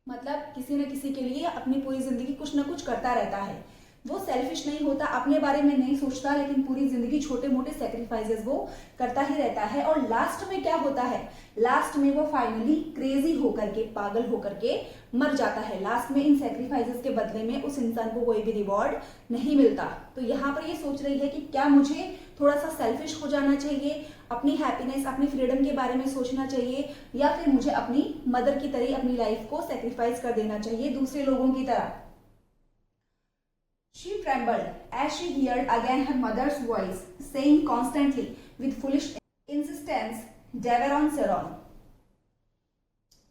मतलब किसी न किसी के लिए अपनी पूरी जिंदगी कुछ ना कुछ करता रहता है। वो सेल्फिश नहीं होता, अपने बारे में नहीं सोचता, लेकिन पूरी जिंदगी छोटे मोटे सेक्रीफाइसेस वो करता ही रहता है। और लास्ट में क्या होता है, लास्ट में वो फाइनली क्रेजी होकर के, पागल होकर के मर जाता है। लास्ट में इन सेक्रीफाइसेस के बदले में उस इंसान को कोई भी रिवॉर्ड नहीं मिलता। तो यहाँ पर ये सोच रही है कि क्या मुझे थोड़ा सा सेल्फिश हो जाना चाहिए, अपनी हैप्पीनेस, अपनी फ्रीडम के बारे में सोचना चाहिए, या फिर मुझे अपनी मदर की तरह अपनी लाइफ को सेक्रीफाइस कर देना चाहिए दूसरे लोगों की तरह। She trembled as she heard again her mother's voice saying constantly with foolish insistence, "Deveron Seron."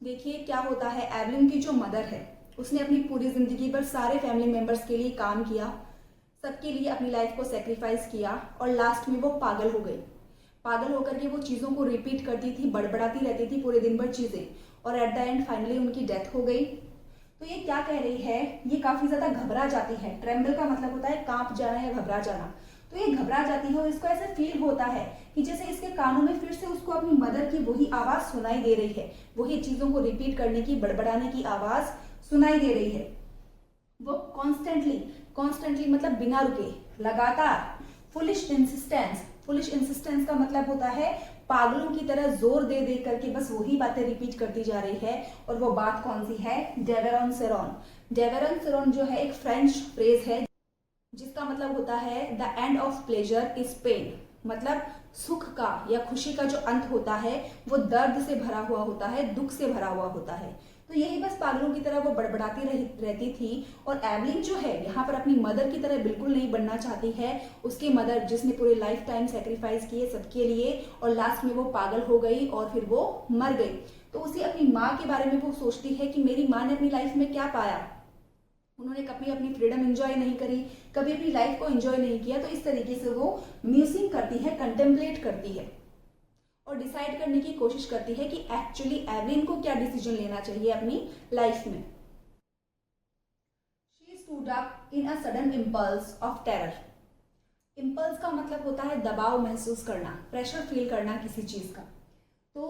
देखिए क्या होता है, एवलिन की जो मदर है उसने अपनी पूरी जिंदगी भर सारे फैमिली मेंबर्स के लिए काम किया, सबके लिए अपनी लाइफ को सेक्रीफाइस किया, और लास्ट में वो पागल हो गई। पागल होकर के वो चीज़ों को रिपीट करती थी, बड़बड़ाती रहती थी पूरे दिन भर चीज़ें, और एट द एंड फाइनली उनकी डेथ हो गई। तो ये क्या कह रही है, ये काफी ज्यादा घबरा जाती है। ट्रेम्बल का मतलब होता है कांप जाना या घबरा जाना। तो ये घबरा जाती है और इसको ऐसा फील होता है कि जैसे इसके कानों में फिर से उसको अपनी मदर की वही आवाज सुनाई दे रही है, वही चीजों को रिपीट करने की, बड़बड़ाने की आवाज सुनाई दे रही है। वो कॉन्स्टेंटली मतलब बिना रुके, लगातार, फुलिश इंसिस्टेंस का मतलब होता है पागलों की तरह जोर दे दे करके बस वही बातें रिपीट करती जा रही है। और वो बात कौन सी है, डेवेरॉन सेरॉन। डेवेरॉन सेरॉन जो है एक फ्रेंच फ्रेज है जिसका मतलब होता है the end of pleasure is pain. मतलब सुख का या खुशी का जो अंत होता है वो दर्द से भरा हुआ होता है, दुख से भरा हुआ होता है। तो यही बस पागलों की तरह वो बड़बड़ाती रहती थी। और एवलिन जो है यहाँ पर अपनी मदर की तरह बिल्कुल नहीं बनना चाहती है। उसकी मदर जिसने पूरे लाइफ टाइम सेक्रीफाइस किए सबके लिए, और लास्ट में वो पागल हो गई और फिर वो मर गई। तो उसी अपनी माँ के बारे में वो सोचती है कि मेरी माँ ने अपनी लाइफ में क्या पाया, उन्होंने कभी अपनी फ्रीडम एंजॉय नहीं करी, कभी अपनी लाइफ को एंजॉय नहीं किया। तो इस तरीके से वो म्यूजिंग करती है, कंटेम्पलेट करती है और डिसाइड करने की कोशिश करती है कि एक्चुअली एवलिन को क्या डिसीजन लेना चाहिए अपनी लाइफ में। She stood up in a sudden impulse of terror. Impulse का मतलब होता है दबाव महसूस करना, प्रेशर फील करना किसी चीज का। तो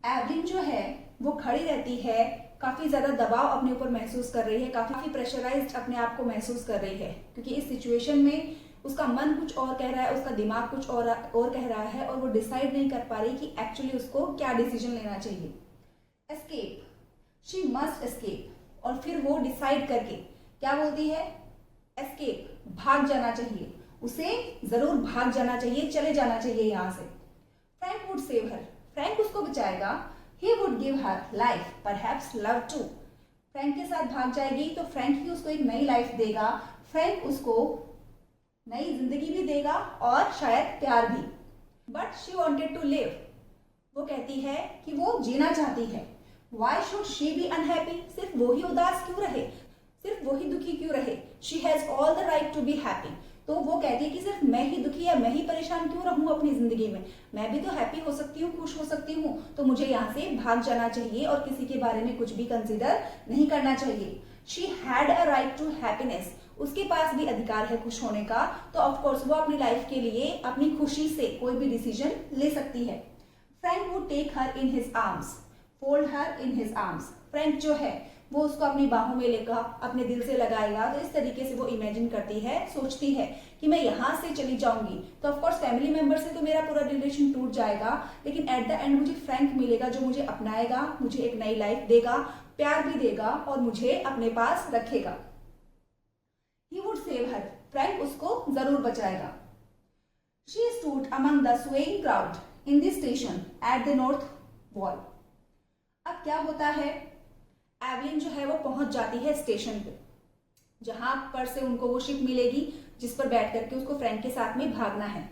एवलिन जो है वो खड़ी रहती है, काफी ज्यादा दबाव अपने ऊपर महसूस कर रही है, काफी प्रेशराइज्ड अपने आप को महसूस कर रही है, क्योंकि इस सिचुएशन में उसका मन कुछ और कह रहा है, उसका दिमाग कुछ और कह रहा है, और वो डिसाइड नहीं कर पा रही कि एक्चुअली उसको क्या डिसीजन लेना चाहिए। Escape, she must escape. और फिर वो डिसाइड करके क्या बोलती है, एस्केप, भाग जाना चाहिए, उसे जरूर भाग जाना चाहिए, चले जाना चाहिए यहाँ से। Frank would save her, Frank उसको बचाएगा। He would give her life, perhaps love too. Frank के साथ भाग जाएगी तो फ्रैंक ही उसको एक नई लाइफ देगा, फ्रैंक उसको नई जिंदगी भी देगा और शायद प्यार भी। But she wanted to live, वो कहती है कि वो जीना चाहती है। Why should she be unhappy, सिर्फ वो ही उदास क्यों रहे, सिर्फ वो ही दुखी क्यों रहे। She has all the right to be happy. तो वो कहती है कि सिर्फ मैं ही दुखी या मैं ही परेशान क्यों रहूं अपनी जिंदगी में, मैं भी तो हैप्पी हो सकती हूँ, खुश हो सकती हूँ। तो मुझे यहाँ से भाग जाना चाहिए और किसी के बारे में कुछ भी कंसिडर नहीं करना चाहिए। She had a right to happiness, उसके पास भी अधिकार है खुश होने का। तो ऑफकोर्स वो अपनी लाइफ के लिए अपनी खुशी से कोई भी डिसीजन ले सकती है। Frank would take her in his arms, fold her in his arms. Frank जो है वो उसको अपनी बाहों में लेकर अपने दिल से लगाएगा। तो इस तरीके से वो इमेजिन करती है, सोचती है कि मैं यहाँ से चली जाऊंगी तो ऑफकोर्स फैमिली मेंबर से तो मेरा पूरा रिलेशन टूट जाएगा, लेकिन एट द एंड मुझे फ्रैंक मिलेगा जो मुझे अपनाएगा, मुझे एक नई लाइफ देगा, प्यार भी देगा और मुझे अपने पास रखेगा। He would save her, Frank उसको जरूर बचाएगा। She stood among the swaying crowd in the station at the north wall. अब क्या होता है, एवलिन जो है वो पहुंच जाती है स्टेशन पे, जहां पर से उनको वो शिप मिलेगी जिस पर बैठ करके उसको फ्रैंक के साथ में भागना है।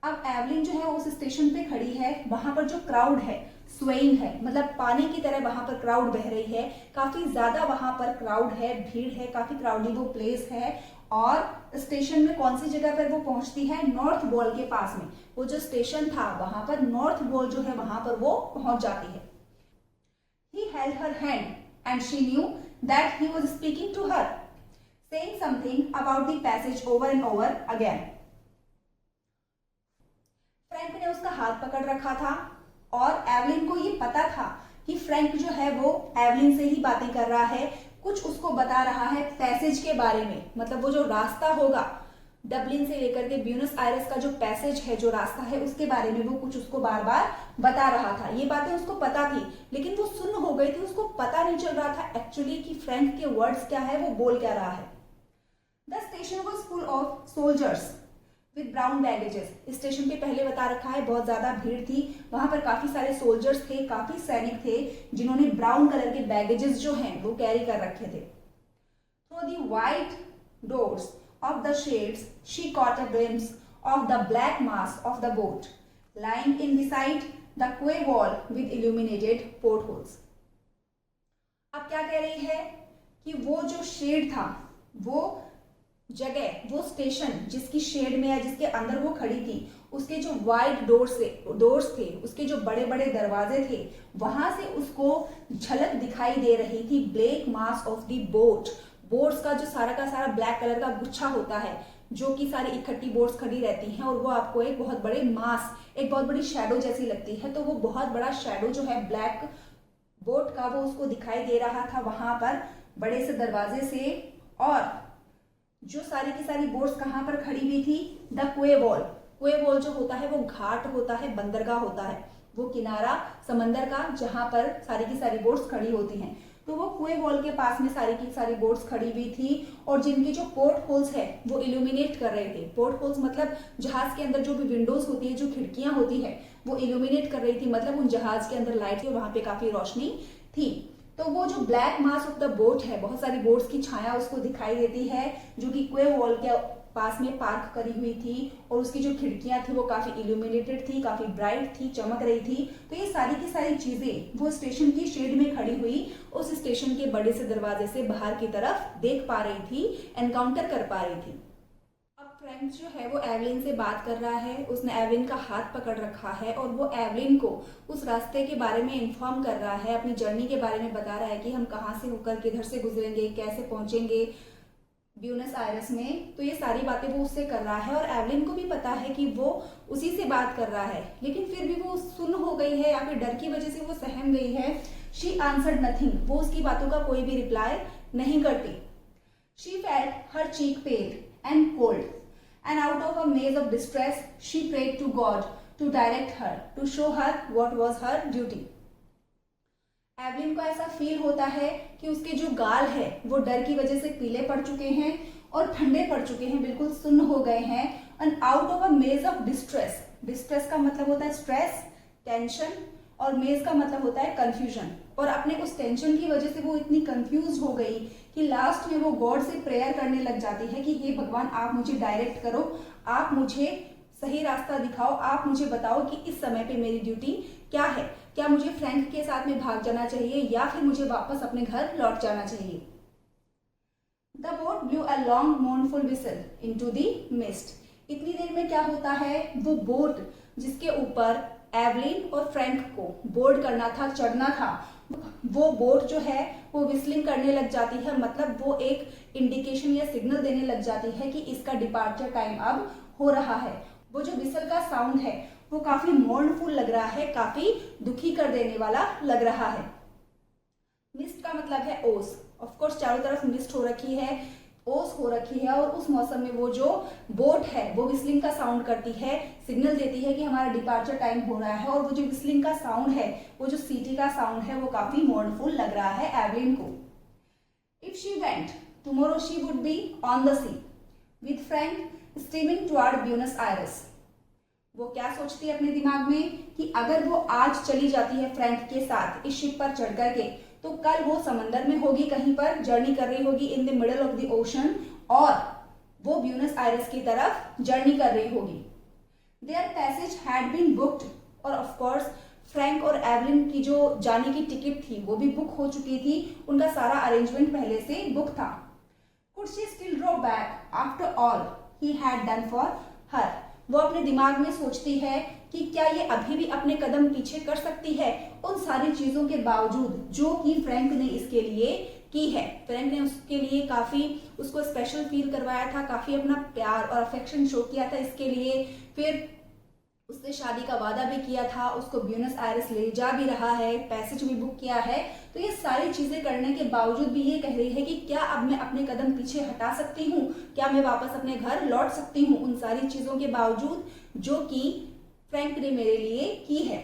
अब एवलिन जो है उस स्टेशन पे खड़ी है, वहां पर जो क्राउड है स्वेइंग है, मतलब पानी की तरह वहां पर क्राउड बह रही है, काफी ज्यादा वहां पर क्राउड है, भीड़ है, काफी क्राउडी वो प्लेस है। और स्टेशन में कौन सी जगह पर वो पहुंचती है, नॉर्थ वॉल के पास में। वो जो स्टेशन था वहां पर नॉर्थ वॉल जो है वहां पर वो पहुंच जाती है। He held her hand and she knew that he was speaking to her, saying something about the passage over and over again. Frank ने उसका हाथ पकड़ रखा था और एवलिन को ये पता था कि फ्रैंक जो है वो एवलिन से ही बातें कर रहा है, कुछ उसको बता रहा है पैसेज के बारे में, मतलब वो जो रास्ता होगा डबलिन से लेकर के ब्यूनस आयरेस का जो पैसेज है, जो रास्ता है, उसके बारे में वो कुछ उसको बार बार बता रहा था। ये बातें उसको पता थी, लेकिन वो सुन्न हो गई थी, उसको पता नहीं चल रहा था एक्चुअली कि फ्रैंक के वर्ड्स क्या है, वो बोल क्या रहा है। The station was full of soldiers with brown baggages. Station के पहले बता रखा है बहुत ज्यादा भीड़ थी, वहां पर काफी सारे सोल्जर्स थे, काफी सैनिक थे जिन्होंने ब्राउन कलर के बैगेजेस जो हैं वो कैरी कर रखे थे। Through the white doors of the shades she caught a glimpse of the black mass of the boat lying in beside the quay wall with illuminated portholes। अब क्या कह रही है कि वो जो शेड था, वो जगह, वो स्टेशन जिसकी शेड में या जिसके अंदर वो खड़ी थी, उसके जो वाइड डोर्स थे, उसके जो बड़े बड़े दरवाजे थे, वहां से उसको झलक दिखाई दे रही थी black mass of the boat. Boats का जो सारा का सारा ब्लैक कलर का गुच्छा होता है, जो कि सारी इकट्ठी बोट्स खड़ी रहती हैं, और वो आपको एक बहुत बड़े मास, एक बहुत बड़ी शैडो जैसी लगती है। तो वो बहुत बड़ा शैडो जो है ब्लैक बोट का, वो उसको दिखाई दे रहा था वहां पर बड़े से दरवाजे से। और जो सारी की सारी बोट्स कहाँ पर खड़ी हुई थी? द क्वे वॉल। क्वे वॉल जो होता है वो घाट होता है, बंदरगाह होता है, वो किनारा समंदर का जहां पर सारी की सारी बोट्स खड़ी होती हैं। तो वो क्वे वॉल के पास में सारी की सारी बोट्स खड़ी हुई थी, और जिनके जो पोर्ट होल्स है वो इल्यूमिनेट कर रहे थे। पोर्ट होल्स मतलब जहाज के अंदर जो भी विंडोज होती है, जो खिड़कियां होती है, वो इल्यूमिनेट कर रही थी, मतलब उन जहाज के अंदर लाइट थी, वहां पे काफी रोशनी थी। तो वो जो black mass of the boat है, बहुत सारी बोट्स की छाया उसको दिखाई देती है, जो कि क्वे वॉल के पास में पार्क करी हुई थी, और उसकी जो खिड़कियां थी वो काफी इल्यूमिनेटेड थी, काफी ब्राइट थी, चमक रही थी। तो ये सारी की सारी चीजें वो स्टेशन की शेड में खड़ी हुई उस स्टेशन के बड़े से दरवाजे से बाहर की तरफ देख पा रही थी, एनकाउंटर कर पा रही थी। अब फ्रैंक जो है वो एवलिन से बात कर रहा है, उसने एवलिन का हाथ पकड़ रखा है, और वो एवलिन को उस रास्ते के बारे में इन्फॉर्म कर रहा है, अपनी जर्नी के बारे में बता रहा है कि हम कहाँ से होकर किधर से गुजरेंगे, कैसे पहुंचेंगे ब्यूनस आयरेस में। तो ये सारी बातें वो उससे कर रहा है, और एवलिन को भी पता है कि वो उसी से बात कर रहा है, लेकिन फिर भी वो सुन्न हो गई है, या फिर डर की वजह से वो सहम गई है। शी आंसर्ड नथिंग, वो उसकी बातों का कोई भी रिप्लाई नहीं करती। She felt her cheek pale and cold, and out of a maze of distress she prayed to God to direct her, to show her what was her duty. Evelyn को ऐसा फील होता है कि उसके जो गाल है वो डर की वजह से पीले पड़ चुके हैं और ठंडे पड़ चुके हैं, बिल्कुल सुन्न हो गए हैं। And out of a maze of distress, distress का मतलब होता है स्ट्रेस, टेंशन, और मेज का मतलब होता है कंफ्यूजन। और अपने उस टेंशन की वजह से वो इतनी कंफ्यूज हो गई कि लास्ट में वो गॉड से प्रेयर करने लग जाती है कि हे भगवान, आप मुझे डायरेक्ट करो, आप मुझे सही रास्ता दिखाओ, आप मुझे बताओ कि इस समय पे मेरी ड्यूटी क्या है। क्या मुझे फ्रैंक के साथ में भाग जाना चाहिए, या फिर मुझे वापस अपने घर लौट जाना चाहिए? The boat blue a long mournful whistle into the mist. इतनी देर में क्या होता है, वो बोट जिसके ऊपर एवलिन और फ्रैंक को बोर्ड करना था, चढ़ना था, वो बोट जो है वो विस्लिंग करने लग जाती है, मतलब वो एक इंडिकेशन या सिग्नल देने लग जाती है कि इसका डिपार्चर टाइम अब हो रहा है। वो जो विसल का साउंड है वो काफी मोर्नफुल लग रहा है, काफी दुखी कर देने वाला लग रहा है। मिस्ट का मतलब है ओस। ऑफ कोर्स चारों तरफ मिस्ट हो रखी है, ओस हो रखी है, और उस मौसम में वो जो बोट है वो विस्लिंग का साउंड करती है, सिग्नल देती है कि हमारा डिपार्चर टाइम हो रहा है। और वो जो विस्लिंग का साउंड है, वो जो सीटी का साउंड है, वो काफी मोर्नफुल लग रहा है एवलिन को। If she went tomorrow she would be on the sea with Frank steaming toward Buenos Aires. वो क्या सोचती है अपने दिमाग में कि अगर वो आज चली जाती है फ्रैंक के साथ इस शिप पर चढ़ करके, तो कल वो समंदर में होगी, कहीं पर जर्नी कर रही होगी in the middle of the ocean, और वो ब्यूनस आयरेस की तरफ जर्नी कर रही होगी। Their passage had been booked, और ऑफ कोर्स फ्रैंक और एवलिन की जो जाने की टिकट थी वो भी बुक हो चुकी थी, उनका सारा अरेंजमेंट पहले से बुक था। Could she still draw back after all he had done for her. वो अपने दिमाग में सोचती है कि क्या ये अभी भी अपने कदम पीछे कर सकती है उन सारी चीजों के बावजूद जो कि फ्रैंक ने इसके लिए की है। फ्रैंक ने उसके लिए काफी उसको स्पेशल फील करवाया था, काफी अपना प्यार और अफेक्शन शो किया था इसके लिए। फिर उसने शादी का वादा भी किया था, उसको ब्यूनस आयर्स ले जा भी रहा है, पैसेज भी बुक किया है। तो ये सारी चीजें करने के बावजूद भी ये कह रही है कि क्या अब मैं अपने कदम पीछे हटा सकती हूँ, क्या मैं वापस अपने घर लौट सकती हूँ, उन सारी चीजों के बावजूद जो कि फ्रैंक ने मेरे लिए की है।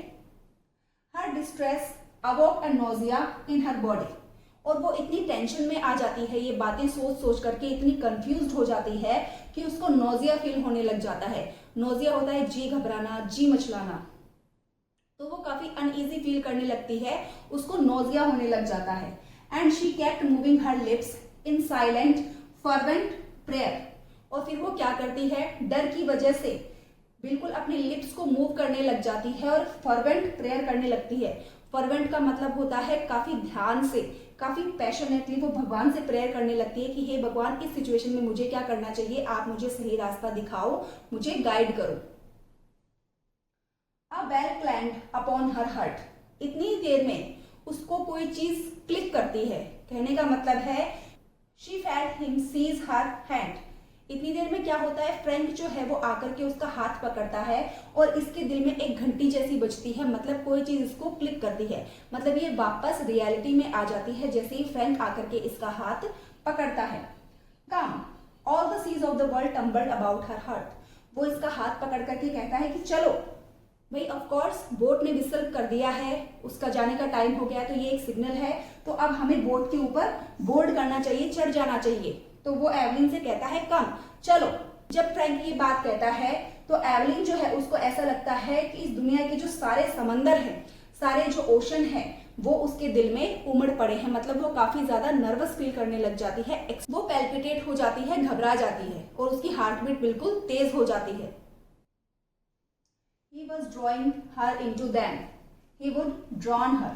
Her distress awoke and nausea in her body, और वो इतनी टेंशन में आ जाती है, ये बातें सोच सोच करके इतनी कंफ्यूज्ड हो जाती है कि उसको नोजिया फील होने लग जाता है। नोजिया होता है जी घबराना, जी मचलाना, तो वो काफी अनईजी फील करने लगती है, उसको नोजिया होने लग जाता है। And she kept moving her lips in silent fervent prayer, और फिर वो क्या करती है, डर की वजह से बिल्कुल अपने लिप्स को मूव करने लग जाती है और फर्वेंट प्रेयर करने लगती है। फर्वेंट का मतलब होता है काफी ध्यान से, काफी पैशनेटली वो भगवान से प्रेयर करने लगती है कि हे भगवान, इस सिचुएशन में मुझे क्या करना चाहिए, आप मुझे सही रास्ता दिखाओ, मुझे गाइड करो। अ बेल क्लैंग्ड अपॉन हर हार्ट, इतनी देर में उसको कोई चीज क्लिक करती है, कहने का मतलब है she felt him seize her hand. इतनी देर में क्या होता है, फ्रैंक जो है वो आकर के उसका हाथ पकड़ता है और इसके दिल में एक घंटी जैसी बजती है, मतलब कोई चीज इसको क्लिक करती है, मतलब ये वापस रियलिटी में आ जाती है जैसे ही फ्रैंक आकर के इसका हाथ पकड़ता है। Come all the seas of the world tumbled about her heart, वो इसका हाथ पकड़ करके कहता है कि चलो भाई, ऑफ कोर्स बोट ने विसल कर दिया है, उसका जाने का टाइम हो गया, तो ये एक सिग्नल है, तो अब हमें बोट के ऊपर बोर्ड करना चाहिए, चढ़ जाना चाहिए। तो वो एवलिन से कहता है कम, चलो। जब फ्रैंक ये बात कहता है तो एवलिन जो है उसको ऐसा लगता है कि इस दुनिया के जो सारे समंदर हैं, सारे जो ओशन है, वो उसके दिल में उमड़ पड़े हैं, मतलब वो काफी ज्यादा नर्वस फील करने लग जाती है, वो पैल्पिटेट हो जाती है, घबरा जाती है और उसकी हार्ट बीट बिल्कुल तेज हो जाती है। He was drawing her into them. He would drawn her.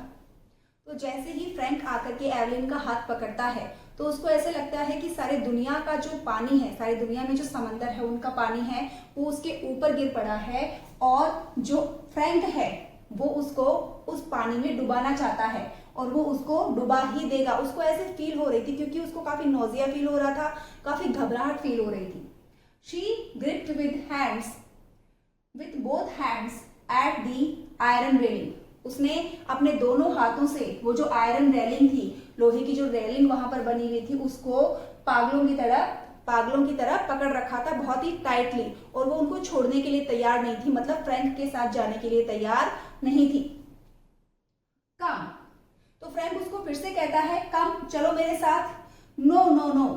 तो जैसे ही फ्रैंक आकर के एवलिन का हाथ पकड़ता है तो उसको ऐसे लगता है कि सारे दुनिया का जो पानी है, सारी दुनिया में जो समंदर है उनका पानी है वो उसके ऊपर गिर पड़ा है, और जो फ्रैंक है वो उसको उस पानी में डुबाना चाहता है और वो उसको डुबा ही देगा। उसको ऐसे फील हो रही थी क्योंकि उसको काफी नोजिया फील हो रहा था, काफी घबराहट फील हो रही थी। She gripped with both hands at the iron railing, उसने अपने दोनों हाथों से वो जो आयरन रेलिंग थी, लोहे की जो रेलिंग वहां पर बनी हुई थी, उसको पागलों की तरह पकड़ रखा था बहुत ही टाइटली, और वो उनको छोड़ने के लिए तैयार नहीं थी, मतलब फ्रैंक के साथ जाने के लिए तैयार नहीं थी। कम, तो फ्रैंक उसको फिर से कहता है कम, चलो मेरे साथ। No no no,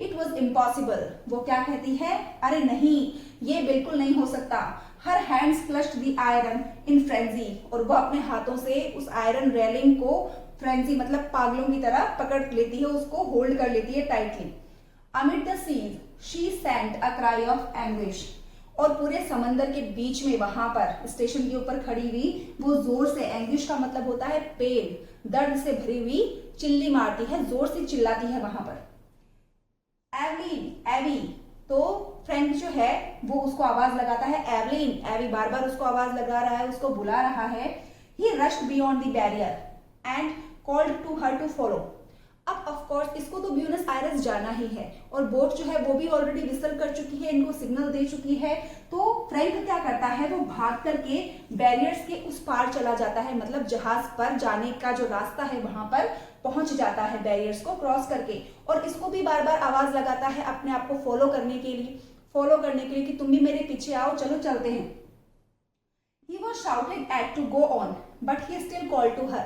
it was impossible, वो क्या कहती है, अरे नहीं, ये बिल्कुल नहीं हो सकता। Her hands clutched the iron in frenzy, और वो अपने हाथों से उस आयरन रेलिंग को फ्रेंजी मतलब पागलों की तरह पकड़ लेती है, उसको होल्ड कर लेती है tightly. Amid the seas she sent a cry of anguish, और पूरे समंदर के बीच में वहां पर स्टेशन के ऊपर खड़ी हुई वो जोर से, एंग्विश का मतलब होता है पेन, दर्द से भरी हुई चिल्ली मारती है, जोर से चिल्लाती है वहां पर। एवलिन, एवी, तो फ्रैंक जो है वो उसको आवाज लगाता है एवलिन, एवी बार बार उसको आवाज लगा रहा है, उसको बुला रहा है। He rushed beyond the barrier and called to her to follow. अब ऑफ कोर्स इसको तो ब्यूनस आयर्स जाना ही है और बोट जो है वो भी ऑलरेडी विसल कर चुकी है, इनको सिग्नल दे चुकी है। तो फ्रैंक क्या करता है, वो भाग करके बैरियर्स के उस पार चला जाता है, मतलब जहाज पर जाने का जो रास्ता है वहां पर पहुंच जाता है बैरियर्स को क्रॉस करके, और इसको भी बार बार आवाज लगाता है अपने आप को फॉलो करने के लिए कि तुम भी मेरे पीछे आओ, चलो चलते हैं। He was shouted at to go on, but he still called to her.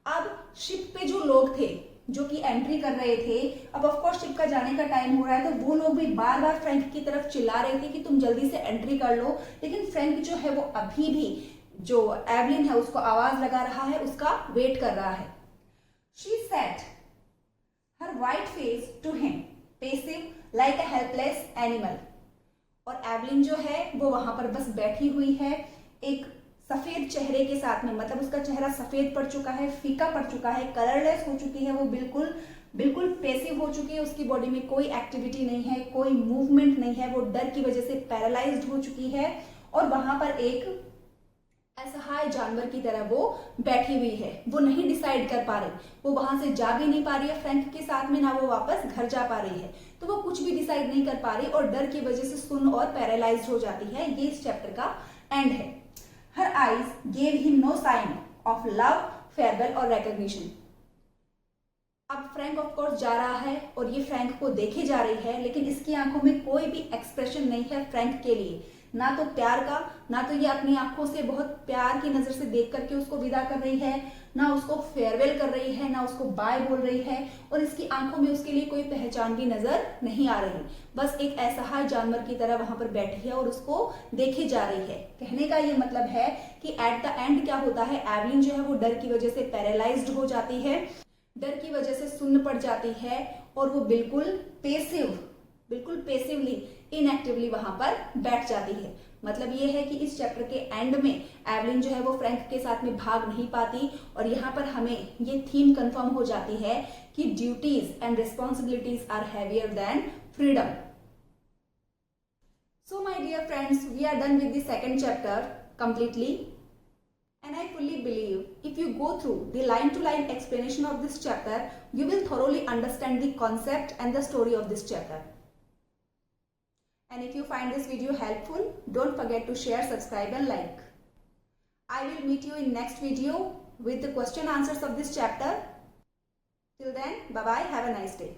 अब शिप पे जो लोग थे जो कि एंट्री कर रहे थे, अब ऑफकोर्स शिप का जाने का टाइम हो रहा है, तो वो लोग भी बार बार फ्रैंक की तरफ चिल्ला रहे थे कि तुम जल्दी से एंट्री कर लो, लेकिन फ्रैंक जो है वो अभी भी जो एवलिन है उसको आवाज लगा रहा है, उसका वेट कर रहा है। She sat, her white face to him, passive like a helpless animal. और एवलिन जो है वो वहां पर बस बैठी हुई है एक सफेद चेहरे के साथ में, मतलब उसका चेहरा सफेद पड़ चुका है, फीका पड़ चुका है, कलरलेस हो चुकी है, वो बिल्कुल पेसिव हो चुकी है, उसकी बॉडी में कोई एक्टिविटी नहीं है, कोई मूवमेंट नहीं है, वो डर की वजह से पैरालाइज्ड हो चुकी है, और वहां पर एक असहाय जानवर की तरह वो बैठी हुई है। वो नहीं डिसाइड कर पा रही, वो वहां से जा भी नहीं पा रही है फ्रैंक के साथ में, ना वो वापस घर जा पा रही है, तो वो कुछ भी डिसाइड नहीं कर पा रही और डर की वजह से सुन्न और पैरालाइज्ड हो जाती है। ये इस चैप्टर का एंड है। eyes gave him no sign of love, farewell or recognition. अब फ्रैंक ऑफ कोर्स जा रहा है और ये फ्रैंक को देखे जा रही है, लेकिन इसकी आंखों में कोई भी एक्सप्रेशन नहीं है फ्रैंक के लिए, ना तो प्यार का, ना तो ये अपनी आंखों से बहुत प्यार की नजर से देख करके उसको विदा कर रही है, ना उसको फेयरवेल कर रही है, ना उसको बाय बोल रही है, और इसकी आंखों में उसके लिए कोई पहचान भी नजर नहीं आ रही। बस एक असहाय जानवर की तरह वहां पर बैठी है और उसको देखे जा रही है। कहने का ये मतलब है कि एट द एंड क्या होता है, एवलिन जो है वो डर की वजह से पैरालाइज्ड हो जाती है, डर की वजह से सुन्न पड़ जाती है, और वो बिल्कुल पेसिवली इनएक्टिवली वहां पर बैठ जाती है। मतलब ये है कि इस चैप्टर के एंड में एवलिन जो है वो फ्रैंक के साथ में भाग नहीं पाती, और यहाँ पर हमें ये थीम कंफर्म हो जाती है कि duties and responsibilities are heavier than freedom. So my dear friends, we are done with the second chapter completely, and I fully believe if you go through the line to line explanation of this chapter, you will thoroughly understand the concept and the story of this chapter. And if you find this video helpful, don't forget to share, subscribe and like. I will meet you in next video with the question answers of this chapter. Till then, bye bye, have a nice day.